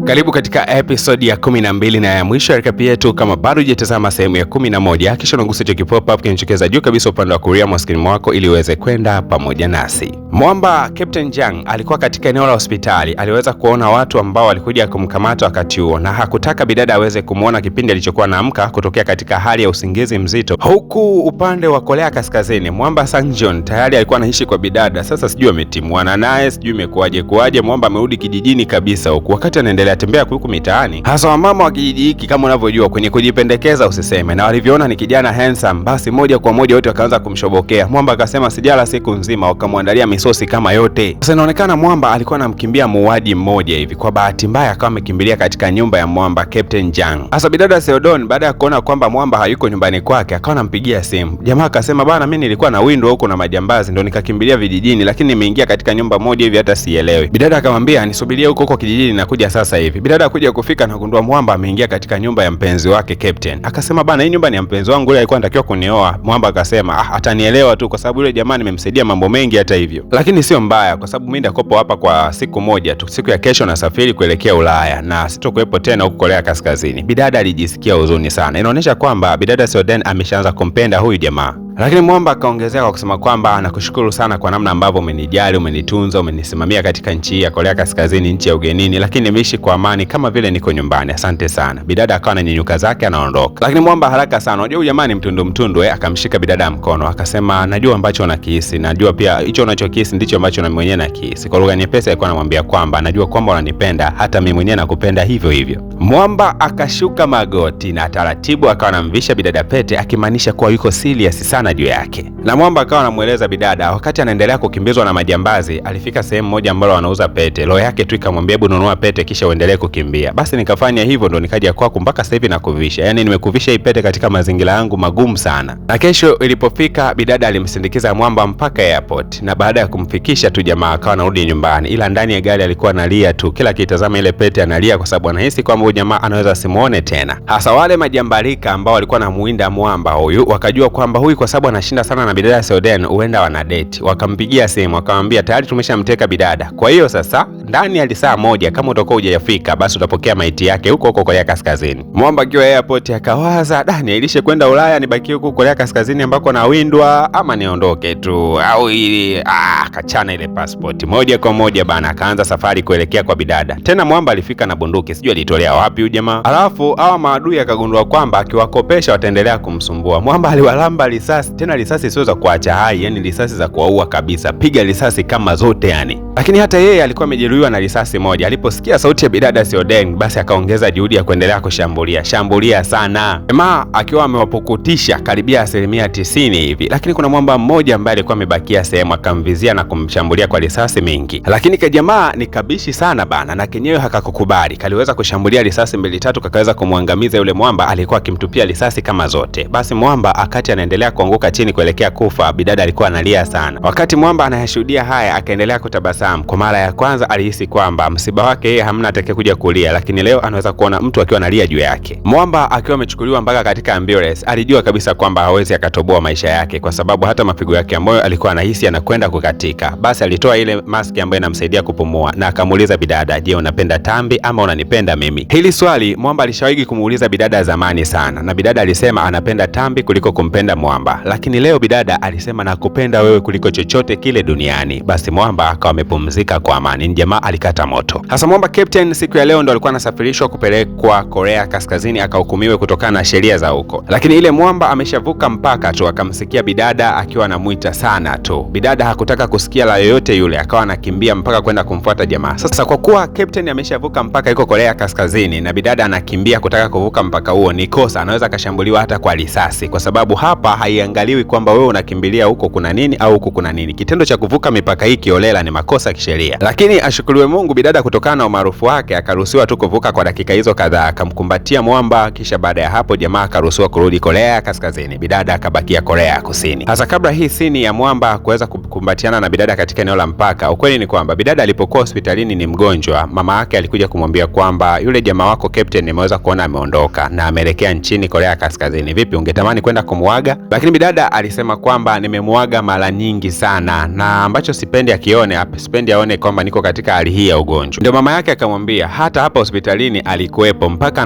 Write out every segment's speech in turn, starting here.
Karibu katika episode ya 12 na ya mwisho ya recap yetu. Kama bado hujatazama sehemu ya 11, kisha unagusa hicho pop up kinachokeza juu kabisa upande wa kulia mwa screen wako ili uweze kwenda pamoja nasi. Mwamba Captain Jiang alikuwa katika eneo la hospitali. Aliweza kuona watu ambao walikuja kumkamata wakati huo, na hakutaka bidada aweze kumuona kipindi alichokuwa anaamka kutokea katika hali ya usingizi mzito. Huku upande wa Korea Kaskazini, Mwamba Sangjon tayari alikuwa anaishi kwa bidada. Sasa sijui ametimuana naye, sijui imekuaje. Mwamba amerudi kijijini kabisa huku. Wakati anaendelea tembea huku mitaani, hasa wamama wa kijiji hiki kama unavyojua kwenye kujipendekeza usiseme, na walivyoona ni kijana handsome, basi moja kwa moja wote wakaanza kumshobokea. Mwamba akasema sijala siku nzima, wakamwandalia misosi kama yote. Sasa inaonekana Mwamba alikuwa anamkimbia muuaji mmoja hivi. Kwa bahati mbaya akawa amekimbilia katika nyumba ya Mwamba Captain Jiang. Hasa bidada Seodon baada ya kuona kwamba Mwamba hayuko nyumbani kwake, akawa anampigia simu. Jamaa akasema bana, mimi nilikuwa na window huko na majambazi ndo nikakimbilia vijijini, lakini nimeingia katika nyumba moja hivi hata sielewi. Bidada akamwambia nisubirie huko kijijini, nakuja sasa hivi. Bidada kuja kufika na kugundua Mwamba ameingia katika nyumba ya mpenzi wake Captain. Akasema bana, hii nyumba ni ya mpenzi wangu, yule alikuwa anatakiwa kunioa. Mwamba akasema atanielewa tu kwa sababu yule jamaa nimemsaidia mambo mengi hata hivyo. Lakini sio mbaya kwa sababu mimi ndakopo hapa kwa siku moja tu. Siku ya kesho nasafiri kuelekea Ulaya na sitokuwepo tena huko Korea Kaskazini. Bidada alijisikia huzuni sana. Inaonyesha kwamba bidada Seoden ameshaanza kumpenda huyu jamaa. Lakini Mwamba akaongezea kwa kusema kwamba nakushukuru sana kwa namna ambavyo umenijali, umenitunza, umenisimamia katika nchi ya Korea Kaskazini, nchi ya ugenini, lakini nimeishi kwa amani kama vile niko nyumbani. Asante sana. Bidada akawa ananyanyuka zake anaondoka. Lakini Mwamba haraka sana, unajua huyu jamaa ni mtundu akamshika bidada mkono, akasema najua ambacho unakihisi, najua pia hicho unachokihisi ndicho ambacho na mimi mwenyewe nakihisi. Kwa lugha nyepesi alikuwa anamwambia kwamba najua kwamba unanipenda, hata mimi mwenyewe nakupenda hivyo hivyo. Mwamba akashuka magoti na taratibu akawa anamvisha bidada pete, akimaanisha kuwa yuko serious sana juu yake. Na Mwamba akawa anamueleza bidada wakati anaendelea kukimbizwa na majambazi, alifika sehemu moja ambayo wanauza pete. Roho yake tu ikamwambia hebu nunua pete kisha uendelee kukimbia. Basi nikafanya hivyo ndo nikaja kwako mpaka sasa hivi nakuvisha. Yaani nimekuvisha hii pete katika mazingira yangu magumu sana. Na kesho ilipofika bidada alimsindikiza Mwamba mpaka airport, na baada ya kumfikisha tu jamaa akawa anarudi nyumbani, ila ndani ya gari alikuwa analia tu. Kila kitazama ile pete analia kwa sababu anahisi kwamba huyu jamaa anaweza simuone tena. Hasa wale majambalika ambao walikuwa namuinda Mwamba huyu wakajua kwamba huyu kwa sababu anashinda sana na bidada Seoden huenda wana date. Wakampigia simu wakamwambia tayari tumeshamteka bidada. Kwa hiyo sasa ndani ya saa moja kama utakuwa hujafika basi utapokea maiti yake huko Korea Kaskazini. Mwamba akiwa airport akawaza, niilishe kwenda Ulaya nibaki huko Korea Kaskazini ambako nawindwa ama niondoke tu au ili akachana ile passport. Moja kwa moja bana akaanza safari kuelekea kwa bidada. Tena Mwamba alifika na bunduki, sijui alitolea wapi huyu jamaa. Alafu hawa maadui akagundua kwamba akiwakopesha wataendelea kumsumbua. Mwamba aliwalamba risasi, tena risasi sio za kuacha hai, yani risasi za kuwaua kabisa. Piga risasi kama zote yani. Lakini hata yeye alikuwa amejeruhiwa na risasi moja. Aliposikia sauti ya bidada Seoden basi akaongeza juhudi ya kuendelea kushambulia sana. Jamaa akiwa amewapukutisha karibia 90% hivi. Lakini kuna Mwamba mmoja ambaye alikuwa amebakia sehemu akamvizia na kumshambulia kwa risasi mingi. Lakini kwa jamaa ni kabishi sana bana, na kenyewe hakakukubali. Kaliweza kushambulia risasi 2-3 kakaweza kumwangamiza yule Mwamba alikuwa akimtupia risasi kama zote. Basi Mwamba akati anaendelea kuanguka chini kuelekea kufa, bidada alikuwa analia sana. Wakati Mwamba anayashuhudia haya akaendelea kutabasamu. Kwa mara ya kwanza alihisi kwamba msiba wake yeye hamna atakayekuja kulia, lakini leo anaweza kuona mtu akiwa analia juu yake. Mwamba akiwa amechukuliwa mpaka katika ambulance, alijua kabisa kwamba hawezi akatoboa maisha yake kwa sababu hata mapigo yake ya moyo alikuwa anahisi anakwenda kukatika. Basi alitoa ile maski ambayo inamsaidia kupumua na akamuuliza bidada, je, unapenda tambi ama unanipenda mimi? Hili swali Mwamba alishawahi kumuuliza bidada zamani sana, na bidada alisema anapenda tambi kuliko kumpenda Mwamba. Lakini leo bidada alisema nakupenda wewe kuliko chochote kile duniani. Basi Mwamba akawa amepumzika kwa amani. Jamaa alikata moto. Hasa Mwamba Captain siku ya leo ndo alikuwa anasafirishwa kupelekwa Korea Kaskazini akahukumiwe kutokana na sheria za huko. Lakini ile Mwamba ameshavuka mpaka tu akamsikia bidada akiwa anamuita sana tu. Bidada hakutaka kusikia la yoyote yule, akawa anakimbia mpaka kwenda kumfuata jamaa. Sasa kwa kuwa Captain ameshavuka mpaka yuko Korea Kaskazini na bidada anakimbia kutaka kuvuka mpaka huo, ni kosa, anaweza akashambuliwa hata kwa risasi kwa sababu hapa haiangaliwi kwamba wewe unakimbilia huko kuna nini au huko kuna nini. Kitendo cha kuvuka mipaka hii kiolela ni makosa kisheria. Lakini ashukuriwe Mungu bidada kutokana na umaarufu wake akaruhusiwa tu kuvuka kwa dakika hizo kadhaa, akamkumbatia Mwamba, kisha baada ya hapo jamaa akaruhusiwa kurudi Korea Kaskazini. Bidada akabakia Korea Kusini. Hasa kabla hii sini ya Mwamba kuweza kukumbatiana na bidada katika eneo la mpaka, ukweli ni kwamba bidada alipokuwa hospitalini ni mgonjwa, mama yake alikuja kumwambia kwamba yule jamaa wako Captain nimeweza kuona ameondoka na ameelekea nchini Korea Kaskazini. Vipi ungetamani kwenda kumuaga? Lakini bidada alisema kwamba nimemuaga mara nyingi sana, na ambacho sipendi aone kwamba niko katika hali hii ya ugonjwa. Ndio mama yake akamwambia hata hapa hospitalini alikuwepo, mpaka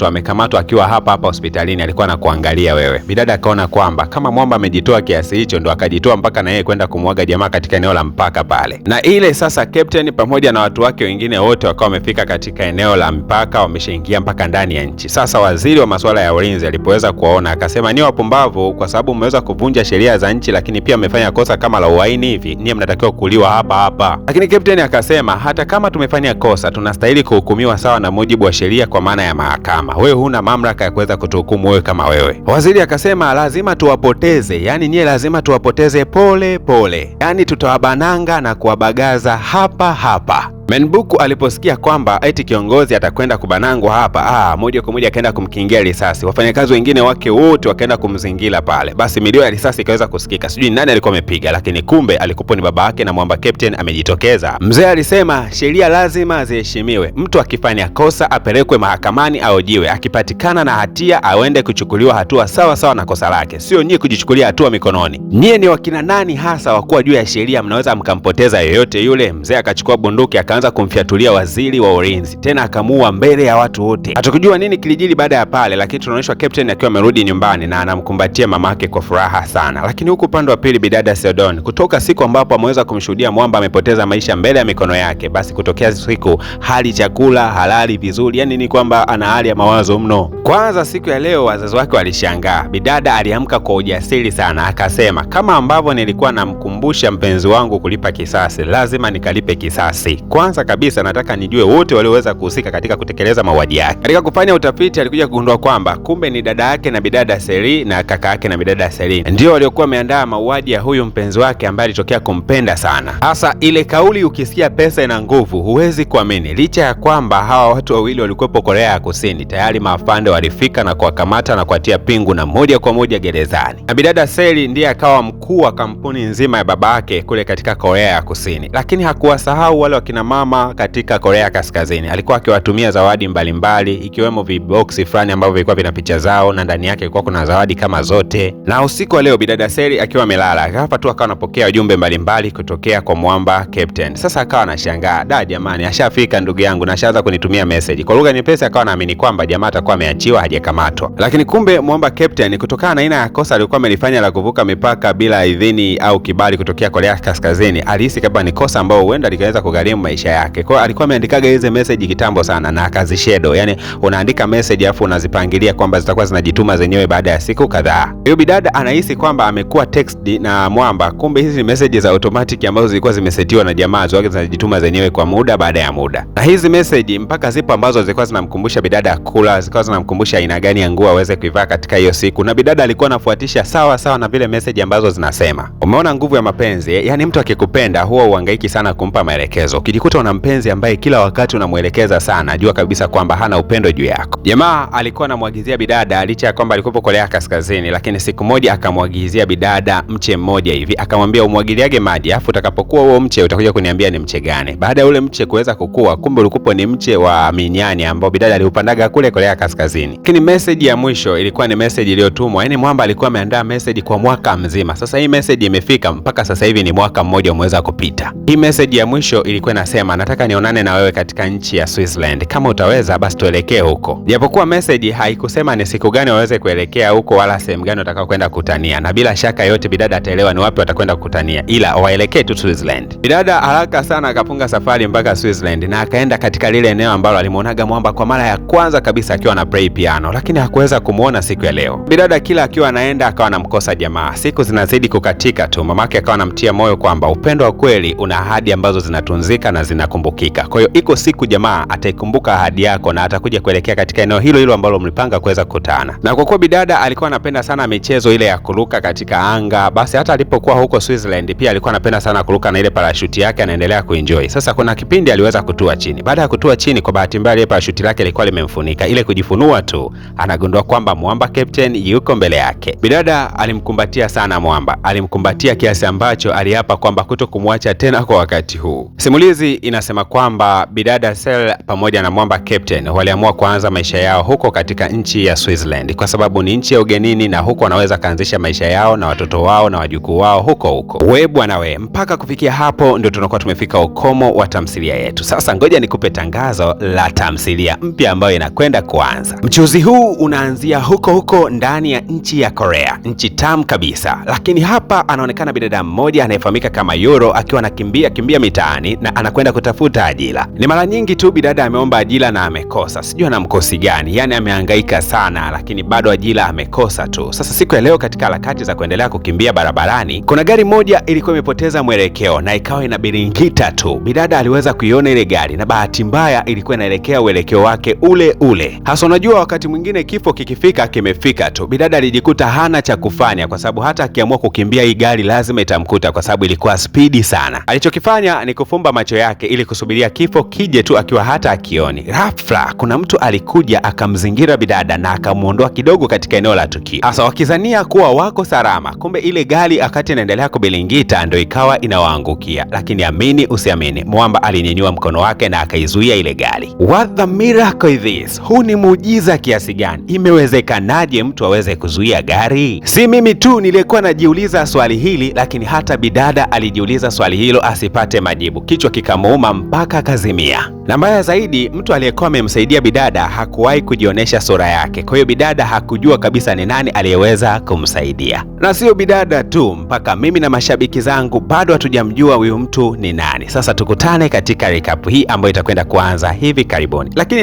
amekamatwa akiwa hapa hospitalini, alikuwa anakuangalia wewe. Bidada akaona kwamba kama mwamba amejitoa kiasi hicho, ndo akajitoa mpaka na yeye kwenda kumuaga jamaa katika eneo la mpaka pale. Na ile sasa captain pamoja na watu wake wengine wote wakawa wamefika katika eneo la mpaka, wameshaingia mpaka ndani ya nchi. Sasa waziri wa masuala ya ulinzi alipoweza kuwaona akasema, ni wapumbavu kwa sababu mmeweza kuvunja sheria za nchi, lakini pia mmefanya kosa kama la uhaini hivi, nyie mnatakiwa kuliwa hapa. Lakini captain akasema, hata kama tumefanya kosa tunastahili kuhukumiwa sawa na mujibu wa sheria, kwa maana ya mahakama. Wewe huna mamlaka ya kuweza kutuhukumu wewe kama wewe. Waziri akasema, lazima tuwapoteze, yani nyie lazima tuwapoteze pole pole, yani tutawabananga na kuwabagaza hapa. Menbuku aliposikia kwamba eti kiongozi atakwenda kubanangwa hapa, moja kwa moja akaenda kumkingia risasi. Wafanyakazi wengine wake wote wakaenda kumzingira pale. Basi milio ya risasi ikaweza kusikika. Sijui nani alikuwa amepiga, lakini kumbe alikuwa ni baba yake na mwamba captain amejitokeza. Mzee alisema sheria lazima ziheshimiwe. Mtu akifanya kosa apelekwe mahakamani aojiwe. Akipatikana na hatia aende kuchukuliwa hatua sawa na kosa lake. Sio nyie kujichukulia hatua mikononi. Nyie ni wakina nani hasa wakuwa juu ya sheria mnaweza mkampoteza yoyote yule? Mzee akachukua bunduki akaanza kumfiatulia waziri wa ulinzi, tena akamuua mbele ya watu wote. Hatukujua nini kilijili baada ya pale, lakini tunaonyeshwa captain akiwa amerudi nyumbani na anamkumbatia mamake kwa furaha sana. Lakini huku upande wa pili, bidada Seodon, kutoka siku ambapo ameweza kumshuhudia mwamba amepoteza maisha mbele ya mikono yake, basi kutokea siku hali chakula halali vizuri, yani ni kwamba ana hali ya mawazo mno. Kwanza siku ya leo wazazi wake walishangaa. Bidada aliamka kwa ujasiri sana, akasema kama ambavyo nilikuwa namkumbusha mpenzi wangu kulipa kisasi, lazima nikalipe kisasi. Kwanza kabisa nataka nijue wote walioweza kuhusika katika kutekeleza mauaji yake. Katika kufanya utafiti alikuja kugundua kwamba kumbe ni dada yake na bidada Seri na kaka yake na bidada Seri ndio waliokuwa wameandaa mauaji ya huyu mpenzi wake ambaye alitokea kumpenda sana. Hasa ile kauli, ukisikia pesa ina nguvu, huwezi kuamini. Licha ya kwamba hawa watu wawili walikuwepo Korea ya Kusini, tayari maafande walifika na kuwakamata na kuatia pingu na moja kwa moja gerezani. Na bidada Seri ndiye akawa mkuu wa kampuni nzima ya baba yake kule katika Korea ya Kusini. Lakini hakuwasahau wale wakina mama katika Korea Kaskazini. Alikuwa akiwatumia zawadi mbalimbali, ikiwemo viboksi fulani ambavyo vilikuwa vina picha zao na ndani yake ilikuwa kuna zawadi kama zote. Na usiku wa leo bidada Seri akiwa amelala, hapa tu akawa anapokea ujumbe mbalimbali kutokea kwa mwamba captain. Sasa akawa anashangaa, da jamani, ashafika ndugu yangu na ashaanza kunitumia message. Kwa lugha nyepesi akawa anaamini kwamba jamaa atakuwa ameachiwa, hajakamatwa. Lakini kumbe mwamba captain, kutokana na aina ya kosa alikuwa amelifanya la kuvuka mipaka bila idhini au kibali kutokea Korea Kaskazini, alihisi kama ni kosa ambalo huenda likaweza kugharimu maisha yake. Kwa alikuwa ameandikaga hizo message kitambo sana na akazishadow. Yani unaandika message afu unazipangilia kwamba zitakuwa zinajituma zenyewe baada ya siku kadhaa. Huyo bidada anahisi kwamba amekuwa text na mwamba, kumbe hizi ni message za automatic ambazo zilikuwa zimesetiwa na jamaa zake zinajituma zenyewe kwa muda baada ya muda. Na hizi message mpaka zipo ambazo zilikuwa zinamkumbusha bidada kula, zilikuwa zinamkumbusha aina gani ya nguo aweze kuivaa katika hiyo siku, na bidada alikuwa anafuatisha sawa na vile message ambazo zinasema. Umeona nguvu ya mapenzi? Yani mtu akikupenda huwa uhangaiki sana kumpa maelekezo. Ukijikuta una mpenzi ambaye kila wakati unamuelekeza sana, jua kabisa kwamba hana upendo juu yako. Jamaa alikuwa anamwagizia bidada, licha ya kwamba alikuwa Korea Kaskazini, lakini siku moja akamwagizia bidada mche mmoja hivi, akamwambia umwagiliage maji, afu utakapokuwa huo mche utakuja kuniambia ni mche gani. Baada ya ule mche kuweza kukua, kumbe ulikuwa ni mche wa minyani ambao bidada aliupandaga kule Korea Kaskazini. Lakini message ya mwisho ilikuwa ni message iliyotumwa, yani mwamba alikuwa ameandaa message kwa mwaka mzima. Sasa hii message imefika mpaka sasa hivi ni mwaka mmoja umeweza kupita. Hii message ya mwisho ilikuwa inasema, nataka nionane na wewe katika nchi ya Switzerland. Kama utaweza basi tuelekee huko. Japokuwa message haikusema ni siku gani waweze kuelekea huko wala sehemu gani watakao kwenda kukutania. Na bila shaka yote bidada ataelewa ni wapi watakwenda kukutania, ila waelekee tu Switzerland. Bidada haraka sana akafunga safari mpaka Switzerland na akaenda katika lile eneo ambalo alimuonaga mwamba kwa mara ya kwanza kabisa akiwa na play piano, lakini hakuweza kumuona siku ya leo. Bidada kila akiwa anaenda akawa anamkosa jamaa. Siku zinazidi kukatika tu, mamake akawa anamtia moyo kwamba upendo wa kweli una ahadi ambazo zinatunzika na zinakumbukika. Kwa hiyo iko siku jamaa ataikumbuka ahadi yako na atakuja kuelekea katika eneo hilo ambalo mlipanga kuweza kukutana. Na kwa kuwa bidada alikuwa anapenda sana michezo ile ya kuruka katika anga, basi hata alipokuwa huko Switzerland pia alikuwa anapenda sana kuruka na ile parachute yake, anaendelea kuenjoy. Sasa kuna kipindi aliweza kutua chini. Baada ya kutua chini, kwa bahati mbaya ile parachute lake ilikuwa limemfunika. Ile kujifunua tu anagundua kwamba mwamba captain yuko mbele yake. Bidada alimkumbatia sana mwamba. Alimkumbatia kiasi ambacho aliapa kwamba kutokumwacha tena kwa wakati huu. Simulizi inasema kwamba bidada Sel pamoja na mwamba Captain waliamua kuanza maisha yao huko katika nchi ya Switzerland kwa sababu ni nchi ya ugenini na huko wanaweza kaanzisha maisha yao na watoto wao na wajukuu wao huko. We bwana we, mpaka kufikia hapo ndio tunakuwa tumefika ukomo wa tamthilia yetu. Sasa ngoja nikupe tangazo la tamthilia mpya ambayo inakwenda kuanza. Mchuzi huu unaanzia huko ndani ya nchi ya Korea, nchi tamu kabisa. Lakini hapa anaonekana bidada mmoja anayefahamika kama Yoro akiwa anakimbia mitaani na anakwenda kutafuta ajira. Ni mara nyingi tu bidada ameomba ajira na amekosa. Sijui ana mkosi gani, yani amehangaika sana lakini bado ajira amekosa tu. Sasa siku ya leo katika harakati za kuendelea kukimbia barabarani, kuna gari moja ilikuwa imepoteza mwelekeo na ikawa inabiringita tu. Bidada aliweza kuiona ile gari na bahati mbaya ilikuwa inaelekea uelekeo wake ule. Hasa unajua wakati mwingine kifo kikifika kimefika tu. Bidada alijikuta hana cha kufanya kwa sababu hata akiamua kukimbia hii gari lazima itamkuta kwa sababu ilikuwa spidi sana. Alichokifanya ni kufumba macho yake ili kusubiria kifo kije tu akiwa hata akioni. Ghafla kuna mtu alikuja akamzingira bidada na akamuondoa kidogo katika eneo la tukio. Hasa wakizania kuwa wako salama, kumbe ile gari akati inaendelea kubilingita ndio ikawa inawaangukia. Lakini amini usiamini, mwamba alinyanyua mkono wake na akaizuia ile gari. What the miracle is this? Huu ni muujiza kiasi gani? Imewezekanaje mtu aweze kuzuia gari? Si mimi tu nilikuwa najiuliza swali hili, lakini hata bidada alijiuliza swali hilo asipate majibu. Kichwa kikamuuma mpaka kazimia. Na mbaya zaidi, mtu aliyekuwa amemsaidia bidada hakuwahi kujionyesha sura yake. Kwa hiyo bidada hakujua kabisa ni nani aliyeweza kumsaidia. Na sio bidada tu, mpaka mimi na mashabiki zangu bado hatujamjua huyu mtu ni nani. Sasa tukutane katika recap hii ambayo itakwenda kuanza hivi karibuni. Lakini